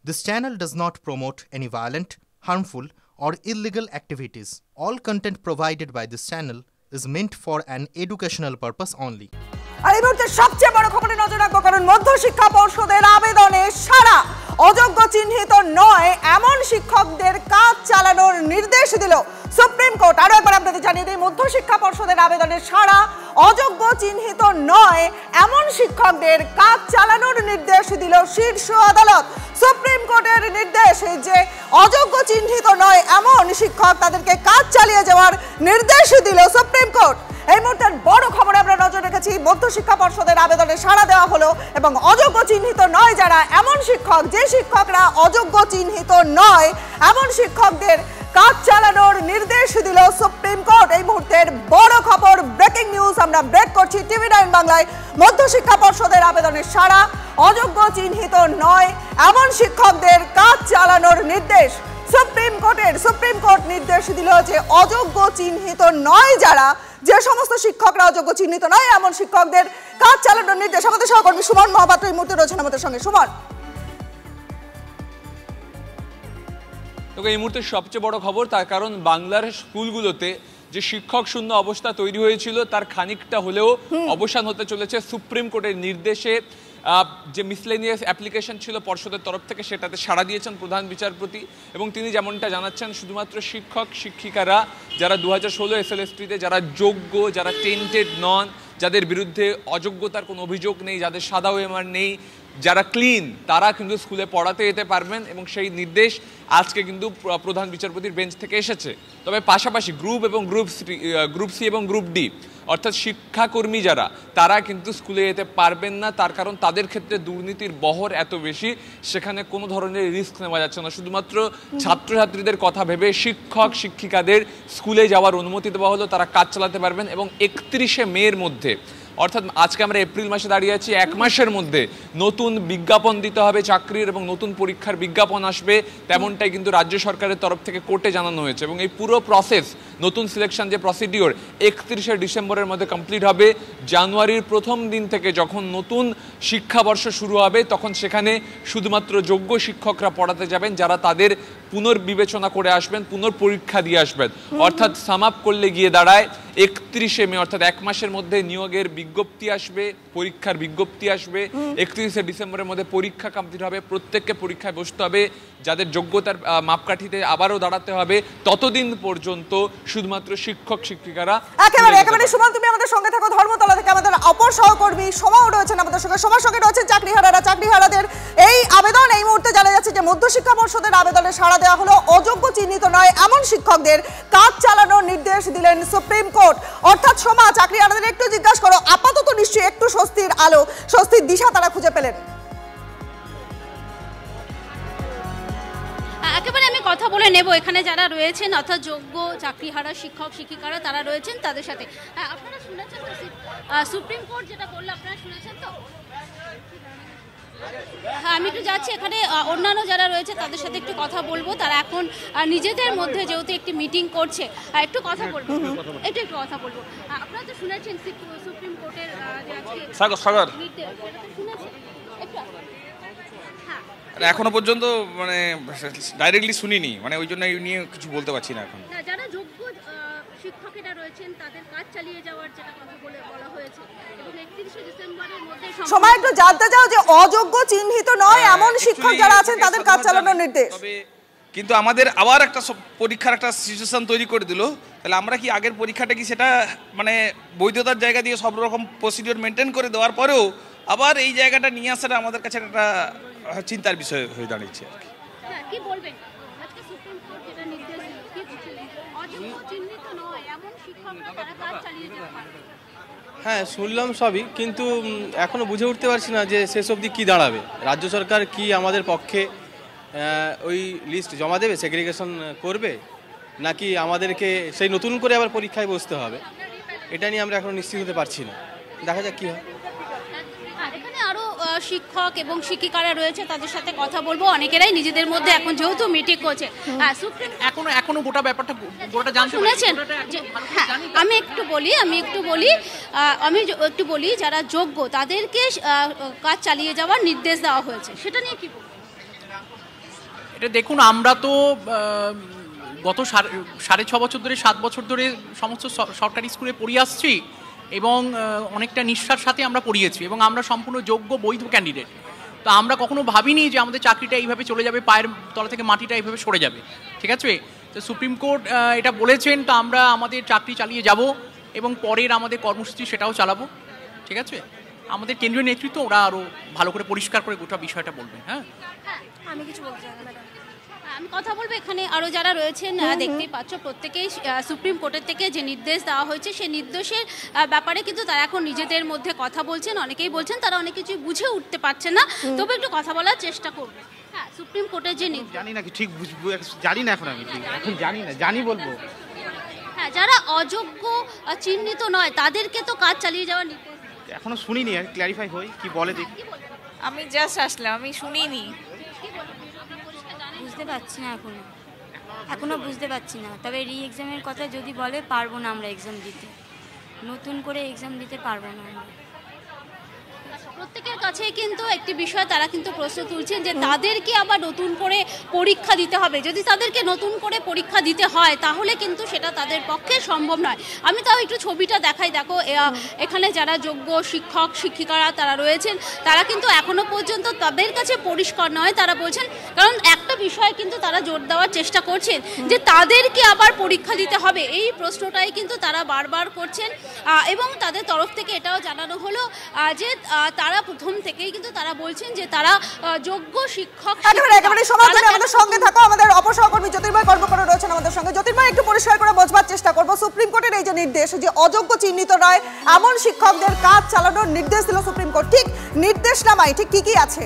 This channel does not promote any violent, harmful, or illegal activities. All content provided by this channel is meant for an educational purpose only. আর এই মুহূর্তে সবচেয়ে বড় খবরে নজর রাখবো, কারণ মধ্যশিক্ষা পর্ষদের আবেদনে সারা অযোগ্য চিহ্নিত নয় এমন শিক্ষকদের কাজ চালানোর নির্দেশ দিল সুপ্রিম কোর্ট। আরো একবার আপনাদের জানিয়ে দিই, মধ্যশিক্ষা পর্ষদের আবেদনে সারা অযোগ্য চিহ্নিত নয় এমন শিক্ষকদের কাজ চালানোর নির্দেশ দিল শীর্ষ আদালত। সুপ্রিম কোর্টের নির্দেশ যে অযোগ্য চিহ্নিত নয় এমন শিক্ষক তাদেরকে কাজ চালিয়ে যাওয়ার নির্দেশ দিল সুপ্রিম কোর্ট। এই মুহূর্তের বড় খবরে আমরা নজর রেখেছি, মধ্যশিক্ষা পর্ষদের আবেদনে সাড়া দেওয়া হলো এবং অযোগ্য চিহ্নিত নয় যারা এমন শিক্ষক, যে শিক্ষকরা অযোগ্য চিহ্নিত নয় এমন শিক্ষকদের কাজ চালানোর নির্দেশ দিল সুপ্রিম কোর্ট। এই মুহূর্তের বড় খবর, ব্রেকিং নিউজ আমরা ব্রেক করছি টিভি9 বাংলায়। মধ্যশিক্ষা পর্ষদের আবেদনে সাড়া, অযোগ্য চিহ্নিত নয় এমন শিক্ষকদের কাজ চালানোর নির্দেশ সুপ্রিম কোর্টের। সুপ্রিম কোর্ট নির্দেশ দিল যে অযোগ্য চিহ্নিত নয় যারা, যে সমস্ত শিক্ষকরা অযোগ্য চিহ্নিত নয় এমন শিক্ষকদের কাজ চালানোর নির্দেশ। আমাদের সহকর্মী সুমন মহাপাত্র এই মুহূর্তে রয়েছেন আমাদের সঙ্গে। সুমন, এই মুহূর্তে সবচেয়ে বড় খবর, তার কারণ বাংলার স্কুলগুলোতে যে শিক্ষক শূন্য অবস্থা তৈরি হয়েছিল তার খানিকটা হলেও অবসান হতে চলেছে সুপ্রিম কোর্টের নির্দেশে। যে মিসলেনিয়াস অ্যাপ্লিকেশন ছিল পর্ষদের তরফ থেকে, সেটাতে সাড়া দিয়েছেন প্রধান বিচারপতি এবং তিনি যেমনটা জানাচ্ছেন, শুধুমাত্র শিক্ষক শিক্ষিকারা যারা 2016 SLST-তে যারা যোগ্য, যারা টেন্টেড নন, যাদের বিরুদ্ধে অযোগ্যতার কোনো অভিযোগ নেই, যাদের সাদা ওএমআর নেই, যারা ক্লিন, তারা কিন্তু স্কুলে পড়াতে যেতে পারবেন এবং সেই নির্দেশ আজকে কিন্তু প্রধান বিচারপতির বেঞ্চ থেকে এসেছে। তবে পাশাপাশি গ্রুপ সি এবং গ্রুপ ডি অর্থাৎ শিক্ষাকর্মী যারা, তারা কিন্তু স্কুলে যেতে পারবেন না, তার কারণ তাদের ক্ষেত্রে দুর্নীতির বহর এত বেশি, সেখানে কোনো ধরনের রিস্ক নেওয়া যাচ্ছে না। শুধুমাত্র ছাত্রছাত্রীদের কথা ভেবে শিক্ষক শিক্ষিকাদের স্কুলে যাওয়ার অনুমতি দেওয়া হলো, তারা কাজ চালাতে পারবেন এবং 31শে মের মধ্যে, অর্থাৎ আজকে আমরা এপ্রিল মাসে দাঁড়িয়ে আছি, 1 মাসের মধ্যে নতুন বিজ্ঞাপন দিতে হবে চাকরির এবং নতুন পরীক্ষার বিজ্ঞাপন আসবে, তেমনটাই কিন্তু রাজ্য সরকারের তরফ থেকে কোর্টে জানানো হয়েছে। এবং এই পুরো প্রসেস, নতুন সিলেকশন যে প্রসিডিওর 31শে ডিসেম্বরের মধ্যে কমপ্লিট হবে। জানুয়ারির প্রথম দিন থেকে যখন নতুন শিক্ষাবর্ষ শুরু হবে, তখন সেখানে শুধুমাত্র যোগ্য শিক্ষকরা পড়াতে যাবেন, যারা তাদের পুনর্বিবেচনা করে আসবেন, পুনর্পরীক্ষা দিয়ে আসবেন। অর্থাৎ সাম আপ করলে গিয়ে দাঁড়ায় 31শে মে, অর্থাৎ 1 মাসের মধ্যে নিয়োগের বিজ্ঞপ্তি আসবে, পরীক্ষার বিজ্ঞপ্তি আসবে। 31শে ডিসেম্বরের মধ্যে পরীক্ষা কমপ্লিট হবে, প্রত্যেককে পরীক্ষায় বসতে হবে, যাদের যোগ্যতার মাপকাঠিতে আবারও দাঁড়াতে হবে। ততদিন পর্যন্ত শুধুমাত্র শিক্ষক শিক্ষিকারা একেবারে সুমন, তুমি আমাদের সঙ্গে থাকো। ধর্মতলা থেকে আমাদের অপর সহকর্মী সোমাও রয়েছেন আমাদের সঙ্গে। সোমার সঙ্গে রয়েছেন চাকরিহারাদের এই আবেদন। এই মুহূর্তে জানা যাচ্ছে যে মধ্যশিক্ষা পর্ষদের আবেদনে সাড়া দেওয়া হলো, অযোগ্য চিহ্নিত নয় এমন শিক্ষকদের কাজ চালানোর নির্দেশ দিলেন সুপ্রিম কোর্ট। অর্থাৎ সোমা, চাকরিহারাদের একটু জিজ্ঞাসা করো, আপাতত নিশ্চয়ই একটু স্বস্তির আলো, স্বস্তির দিশা তারা খুঁজে পেলেন? একেবারে আমি কথা বলে নেব এখানে যারা রয়েছেন, অর্থাৎ যোগ্য চাকরিহারা শিক্ষক শিক্ষিকারা তারা রয়েছেন তাদের সাথে। আপনারা শুনেছেন তো সুপ্রিম কোর্ট যেটা বললো, আপনারা শুনেছেন তো? হ্যাঁ, আমি একটু যাচ্ছি, এখানে অন্যান্য যারা রয়েছে তাদের সাথে একটু কথা বলবো। তারা এখন নিজেদের মধ্যে যেহেতু একটি মিটিং করছে, একটু কথা বলবো, একটু কথা বলবো। আপনারা তো শুনেছেন সুপ্রিম কোর্টের এখনো পর্যন্ত মানে ডাইরেক্টলি শুনিনি, মানে ওই জন্য এই নিয়ে কিছু বলতে পারছি না এখন। যারা যোগ্য শিক্ষকেরা রয়েছেন তাদের কাজ চালিয়ে যাওয়ার যেটা কথা বলা হয়েছে এবং 31শে ডিসেম্বরের মধ্যে সময় একটু জানতে চাও যে অযোগ্য চিহ্নিত নয় এমন শিক্ষক যারা আছেন তাদের কাজ চালানোর নির্দেশ। কিন্তু আমাদের আবার একটা পরীক্ষার একটা সিচুয়েশন তৈরি করে দিল। তাহলে আমরা কি আগের পরীক্ষাটা কি সেটা মানে বৈধতার জায়গা দিয়ে সব রকম প্রসিডিওর মেনটেন করে দেওয়ার পরেও আবার এই জায়গাটা নিয়ে আসাটা আমাদের কাছে একটা চিন্তার বিষয় হয়ে দাঁড়িয়েছে আর কি। বলবেন আজকে সুপ্রিম কোর্ট যেটা নির্দেশ দিল, কি বুঝলেন? অযোগ্য চিহ্নিত নয় এমন শিক্ষকরা তারা কাজ চালিয়ে যেতে পারবে। হ্যাঁ, শুনলাম সবই, কিন্তু এখনো বুঝে উঠতে পারছি না যে শেষ অবধি কী দাঁড়াবে। রাজ্য সরকার কি আমাদের পক্ষে ওই লিস্ট জমা দেবে, সেগ্রিগেশন করবে, নাকি আমাদেরকে সেই নতুন করে আবার পরীক্ষায় বসতে হবে? এটা নিয়ে আমরা এখন নিশ্চিত হতে পারছি না, দেখা যাক কী হয়। এখানে আরো শিক্ষক এবং শিক্ষিকারা রয়েছে, তাদের সাথে কথা বলবো। অনেকেরাই নিজেদের মধ্যে এখন যেহেতু মিটিং করছে, এখনো গোটা ব্যাপারটা জানতে শুনেছেন। হ্যাঁ, আমি একটু বলি যারা যোগ্য তাদেরকে কাজ চালিয়ে যাওয়ার নির্দেশ দেওয়া হয়েছে, সেটা নিয়ে কি বলবো? এটা দেখুন, আমরা তো গত 6.5 বছর ধরে 7 বছর ধরে সমস্ত সরকারি স্কুলে পড়িয়ে আসছি এবং অনেকটা নিষ্ঠার সাথে আমরা পড়িয়েছি এবং আমরা সম্পূর্ণ যোগ্য বৈধ ক্যান্ডিডেট। তো আমরা কখনো ভাবিনি যে আমাদের চাকরিটা এইভাবে চলে যাবে, পায়ের তলা থেকে মাটিটা এইভাবে সরে যাবে। ঠিক আছে, তো সুপ্রিম কোর্ট এটা বলেছেন, তো আমরা আমাদের চাকরি চালিয়ে যাব এবং পরের আমাদের কর্মসূচি সেটাও চালাবো। ঠিক আছে, আমাদের কেন্দ্রীয় নেতৃত্ব ওরা আরও ভালো করে পরিষ্কার করে গোটা বিষয়টা বলবে। হ্যাঁ, আমি কিছু বলতে চাই না ম্যাডাম, আমি কথা বলবো। এখানে আরও যারা রয়েছেন দেখতেই পাচ্ছ, প্রত্যেকেই সুপ্রিম কোর্টের থেকে যে নির্দেশ দেওয়া হয়েছে সেই নির্দেশের ব্যাপারে কিন্তু তারা এখন নিজেদের মধ্যে কথা বলছেন। অনেকেই বলছেন তারা অনেক কিছু বুঝে উঠতে পারছেন না, তবে একটু কথা বলার চেষ্টা করবে। হ্যাঁ, সুপ্রিম কোর্টের যে জানি না, ঠিক জানি না, এখন আমি ঠিক এখন জানি না, জানি বলবো। হ্যাঁ, যারা অযোগ্য চিহ্নিত নয় তাদেরকে তো কাজ চালিয়ে যাওয়ার নির্দেশ এখনো শুনিনি, আর ক্ল্যারিফাই হই কি বলে দেখি। আমি জাস্ট আসলাম, আমি শুনিনি, বুঝতে পারছি না, এখনো বুঝতে পারছি না। তবে রি এক্সামের কথা যদি বলে, পারবো না আমরা এক্সাম দিতে, নতুন করে এক্সাম দিতে পারবো না আমরা। প্রত্যেকের কাছে কিন্তু একটি বিষয় তারা কিন্তু প্রশ্ন তুলছেন যে তাদেরকে আবার নতুন করে পরীক্ষা দিতে হবে। যদি তাদেরকে নতুন করে পরীক্ষা দিতে হয় তাহলে কিন্তু সেটা তাদের পক্ষে সম্ভব নয়। আমি তাও একটু ছবিটা দেখাই। দেখো, এখানে যারা যোগ্য শিক্ষক শিক্ষিকারা তারা রয়েছেন, তারা কিন্তু এখনো পর্যন্ত তাদের কাছে পরিষ্কার নয়। তারা বলছেন, কারণ একটা বিষয় কিন্তু তারা জোর দেওয়ার চেষ্টা করছেন যে তাদেরকে আবার পরীক্ষা দিতে হবে, এই প্রশ্নটাই কিন্তু তারা বারবার করছেন। এবং তাদের তরফ থেকে এটাও জানানো হলো যে তারা প্রথম থেকেই কিন্তু তারা বলছেন যে তারা যোগ্য শিক্ষক। একেবারে সময় আমাদের সঙ্গে থাকো, আমাদের অপসহকর্মী জ্যোতির্ময় কর্মকার রয়েছেন আমাদের সঙ্গে। জ্যোতির্ময়, একটু পরিষ্কার করে বোঝবার চেষ্টা করবো, সুপ্রিম কোর্টের এই যে নির্দেশ যে অযোগ্য চিহ্নিত নয় এমন শিক্ষকদের কাজ চালানোর নির্দেশ দিল সুপ্রিম কোর্ট, ঠিক নির্দেশনামায় ঠিক কি কি আছে?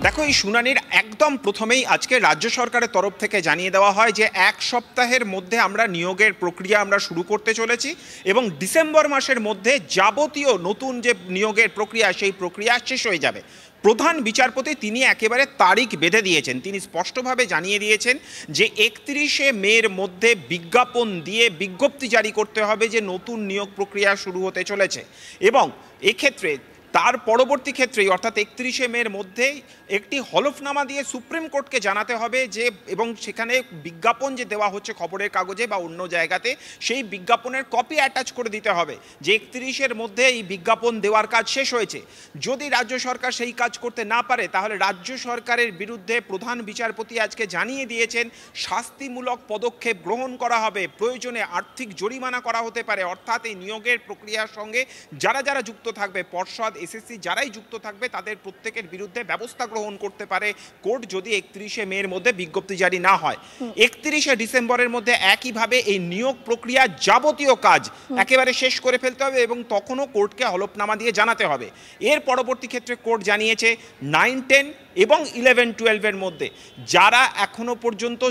দেখো, এই শুনানির একদম প্রথমেই আজকে রাজ্য সরকারের তরফ থেকে জানিয়ে দেওয়া হয় যে 1 সপ্তাহের মধ্যে আমরা নিয়োগের প্রক্রিয়া আমরা শুরু করতে চলেছি এবং ডিসেম্বর মাসের মধ্যে যাবতীয় নতুন যে নিয়োগের প্রক্রিয়া সেই প্রক্রিয়া শেষ হয়ে যাবে। প্রধান বিচারপতি তিনি একেবারে তারিখ বেঁধে দিয়েছেন, তিনি স্পষ্টভাবে জানিয়ে দিয়েছেন যে 31শে মের মধ্যে বিজ্ঞাপন দিয়ে বিজ্ঞপ্তি জারি করতে হবে যে নতুন নিয়োগ প্রক্রিয়া শুরু হতে চলেছে এবং এক্ষেত্রে তার পরবর্তী ক্ষেত্রেই অর্থাৎ 31শে মের মধ্যেই একটি হলফনামা দিয়ে সুপ্রিম কোর্টকে জানাতে হবে যে, এবং সেখানে বিজ্ঞাপন যে দেওয়া হচ্ছে খবরের কাগজে বা অন্য জায়গাতে সেই বিজ্ঞাপনের কপি অ্যাটাচ করে দিতে হবে যে 31-এর মধ্যে এই বিজ্ঞাপন দেওয়ার কাজ শেষ হয়েছে। যদি রাজ্য সরকার সেই কাজ করতে না পারে তাহলে রাজ্য সরকারের বিরুদ্ধে প্রধান বিচারপতি আজকে জানিয়ে দিয়েছেন শাস্তিমূলক পদক্ষেপ গ্রহণ করা হবে, প্রয়োজনে আর্থিক জরিমানা করা হতে পারে। অর্থাৎ এই নিয়োগের প্রক্রিয়ার সঙ্গে যারা যারা যুক্ত থাকবে, পর্ষদ এসএসসি যারাই যুক্ত থাকবে তাদের প্রত্যেকের বিরুদ্ধে ব্যবস্থা গ্রহণ করতে পারে কোর্ট যদি 31শে মের মধ্যে বিজ্ঞপ্তি জারি না হয়। 31শে ডিসেম্বরের মধ্যে একইভাবে এই নিয়োগ প্রক্রিয়া যাবতীয় কাজ একেবারে শেষ করে ফেলতে হবে এবং তখনও কোর্টকে হলফনামা দিয়ে জানাতে হবে। এর পরবর্তী ক্ষেত্রে কোর্ট জানিয়েছে 9, 10 এবং 11, 12-এর মধ্যে যারা এখনো পর্যন্ত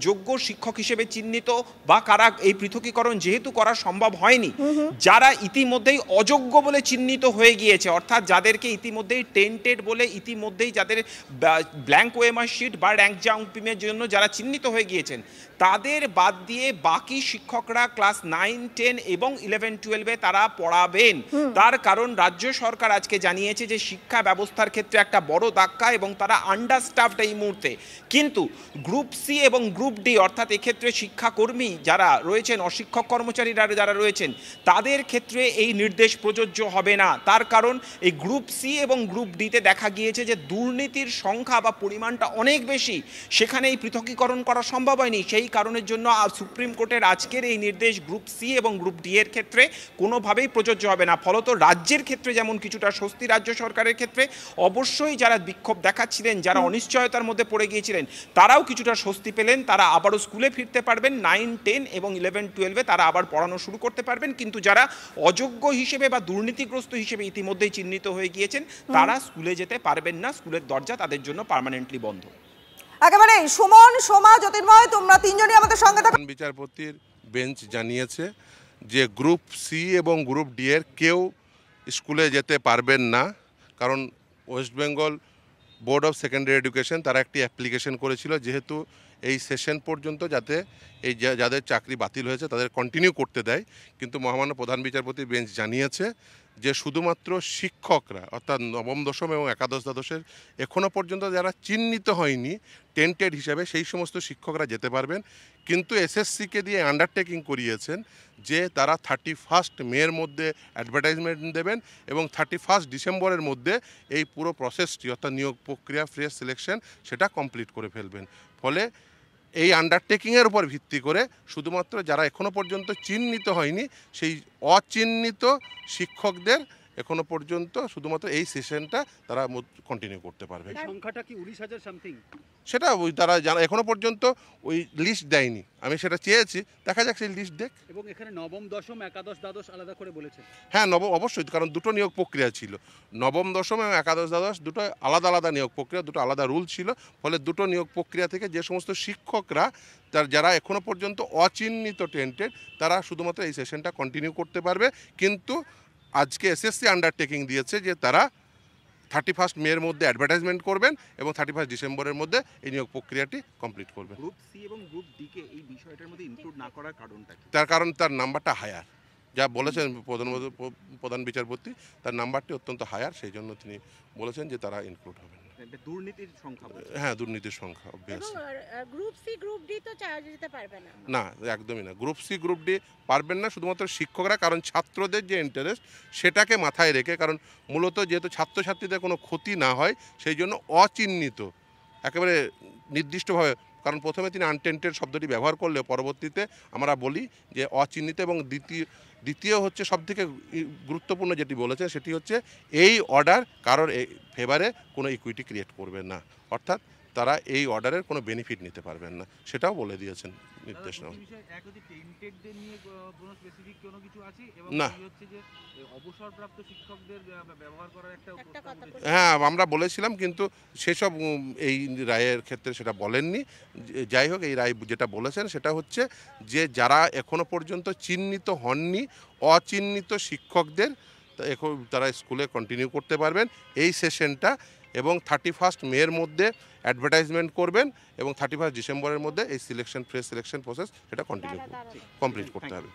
যোগ্য শিক্ষক হিসেবে চিহ্নিত বা কারা এই পৃথকীকরণ যেহেতু করা সম্ভব হয়নি, যারা ইতিমধ্যেই অযোগ্য বলে চিহ্নিত হয়ে গিয়েছে, অর্থাৎ যাদেরকে ইতিমধ্যেই টেন্টেড বলে ইতিমধ্যেই যাদের ব্ল্যাঙ্ক ওএমআর শিট বা র্যাঙ্ক জাম্পিংয়ের জন্য যারা চিহ্নিত হয়ে গিয়েছেন তাদের বাদ দিয়ে বাকি শিক্ষকরা ক্লাস 9, 10 এবং 11, 12-এ তারা পড়াবেন। তার কারণ রাজ্য সরকার আজকে জানিয়েছে যে শিক্ষা ব্যবস্থার ক্ষেত্রে একটা বড় ধাক্কা এবং তারা আন্ডারস্টাফড এই মুহূর্তে। কিন্তু গ্রুপ সি এবং গ্রুপ ডি অর্থাৎ এক্ষেত্রে শিক্ষাকর্মী যারা রয়েছেন, অশিক্ষক কর্মচারীরা যারা রয়েছেন তাদের ক্ষেত্রে এই নির্দেশ প্রযোজ্য হবে না। তার কারণ এই গ্রুপ সি এবং গ্রুপ ডিতে দেখা গিয়েছে যে দুর্নীতির সংখ্যা বা পরিমাণটা অনেক বেশি, সেখানে এই পৃথকীকরণ করা সম্ভব হয়নি। সেই কারণের জন্য সুপ্রিম কোর্টের আজকের এই নির্দেশ গ্রুপ সি এবং গ্রুপ ডি এর ক্ষেত্রে কোনোভাবেই প্রযোজ্য হবে না। ফলত রাজ্যের ক্ষেত্রে যেমন কিছুটা স্বস্তি, রাজ্য সরকারের ক্ষেত্রে অবশ্যই যারা বিক্ষোভ দেখাচ্ছিলেন, যারা অনিশ্চয়তার মধ্যে পড়ে গিয়েছিলেন তারাও কিছুটা স্বস্তি পেলেন। তারা আবারও স্কুলে ফিরতে পারবেন, 9, 10 এবং 11, 12-এ তারা আবার পড়ানো শুরু করতে পারবেন। কিন্তু যারা অযোগ্য হিসেবে বা দুর্নীতিগ্রস্ত হিসেবে ইতিমধ্যেই চিহ্নিত হয়ে গিয়েছেন তারা স্কুলে যেতে পারবেন না, স্কুলের দরজা তাদের জন্য পার্মানেন্টলি বন্ধ। একেবারে সুমন, সোমা, জ্যোতির্ময়, তোমরা তিনজনই আমাদের সঙ্গে থাকো। বিচারপতির বেঞ্চ জানিয়েছে যে গ্রুপ সি এবং গ্রুপ ডি এর কেউ স্কুলে যেতে পারবেন না, কারণ West Bengal board of secondary education তারা একটি অ্যাপ্লিকেশন করেছিল যেহেতু এই সেশন পর্যন্ত যাতে এই যাদের চাকরি বাতিল হয়েছে তাদের কন্টিনিউ করতে দেয়। কিন্তু মহামান্য প্রধান বিচারপতি বেঞ্চ জানিয়েছে যে শুধুমাত্র শিক্ষকরা অর্থাৎ নবম দশম এবং একাদশ দ্বাদশের এখনও পর্যন্ত যারা চিহ্নিত হয়নি টেন্টেড হিসাবে সেই সমস্ত শিক্ষকরা যেতে পারবেন। কিন্তু এসএসসিকে দিয়ে আন্ডারটেকিং করিয়েছেন যে তারা 31 মের মধ্যে অ্যাডভার্টাইজমেন্ট দেবেন এবং 31 ডিসেম্বরের মধ্যে এই পুরো প্রসেসটি অর্থাৎ নিয়োগ প্রক্রিয়া ফ্রেশ সিলেকশন সেটা কমপ্লিট করে ফেলবেন। ফলে এই আন্ডারটেকিংয়ের উপর ভিত্তি করে শুধুমাত্র যারা এখনও পর্যন্ত চিহ্নিত হয়নি সেই অচিহ্নিত শিক্ষকদের এখনো পর্যন্ত শুধুমাত্র এই সেশনটা তারা কন্টিনিউ করতে পারবে। সংখ্যাটা কি 19,000 সামথিং? সেটা ওই তারা যারা এখনো পর্যন্ত ওই লিস্ট দেয়নি, আমি সেটা চেয়েছি, দেখা যাক সেই লিস্ট দেখ। এবং এখানে নবম দশম একাদশ দ্বাদশ আলাদা করে বলেছেন? হ্যাঁ অবশ্যই, কারণ দুটো নিয়োগ প্রক্রিয়া ছিল, নবম দশম এবং একাদশ দ্বাদশ দুটো আলাদা আলাদা নিয়োগ প্রক্রিয়া, দুটো আলাদা রুল ছিল। ফলে দুটো নিয়োগ প্রক্রিয়া থেকে যে সমস্ত শিক্ষকরা যারা এখনো পর্যন্ত অচিহ্নিত টেন্টেড তারা শুধুমাত্র এই সেশনটা কন্টিনিউ করতে পারবে। কিন্তু আজকে এসএসসি আন্ডারটেকিং দিয়েছে যে তারা 31 মের মধ্যে অ্যাডভার্টাইজমেন্ট করবেন এবং 31 ডিসেম্বরের মধ্যে এই নিয়োগ প্রক্রিয়াটি কমপ্লিট করবেন। গ্রুপ সি এবং গ্রুপ ডি কে এই বিষয়টার মধ্যে ইনক্লুড না করার কারণটা কি? তার কারণ তার নাম্বারটা হায়ার, যা বলেছেন প্রধান বিচারপতি, তার নাম্বারটি অত্যন্ত হায়ার, সেই জন্য তিনি বলেছেন যে তারা ইনক্লুড হবেন। দুর্নীতির সংখ্যা? হ্যাঁ, দুর্নীতির সংখ্যা obviously. Group C group D তো যেতে পারবে না? না, একদমই না। গ্রুপ সি গ্রুপ ডি পারবেন না শুধুমাত্র শিক্ষকরা, কারণ ছাত্রদের যে ইন্টারেস্ট সেটাকে মাথায় রেখে, কারণ মূলত যেহেতু ছাত্রছাত্রীদের কোনো ক্ষতি না হয় সেই জন্য অচিহ্নিত একেবারে নির্দিষ্টভাবে, কারণ প্রথমে তিনি আনটেন্টেড শব্দটি ব্যবহার করলে পরবর্তীতে আমরা বলি যে অচিহ্নিত, এবং দ্বিতীয় হচ্ছে সবথেকে গুরুত্বপূর্ণ যেটি বলেছে সেটি হচ্ছে এই অর্ডার কারোর ফেভারে কোনো ইকুইটি ক্রিয়েট করবে না, অর্থাৎ তারা এই অর্ডারের কোনো বেনিফিট নিতে পারবেন না, সেটাও বলে দিয়েছেন নির্দেশনামা। না, হ্যাঁ আমরা বলেছিলাম, কিন্তু সেসব এই রায়ের ক্ষেত্রে সেটা বলেননি। যাই হোক, এই রায় যেটা বলেছেন সেটা হচ্ছে যে যারা এখনো পর্যন্ত চিহ্নিত হননি অচিহ্নিত শিক্ষকদের তারা স্কুলে কন্টিনিউ করতে পারবেন এই সেশনটা, এবং 31 মের মধ্যে অ্যাডভার্টাইজমেন্ট করবেন এবং 31 ডিসেম্বরের মধ্যে এই ফ্রেশ সিলেকশন প্রসেস সেটা কমপ্লিট করতে হবে।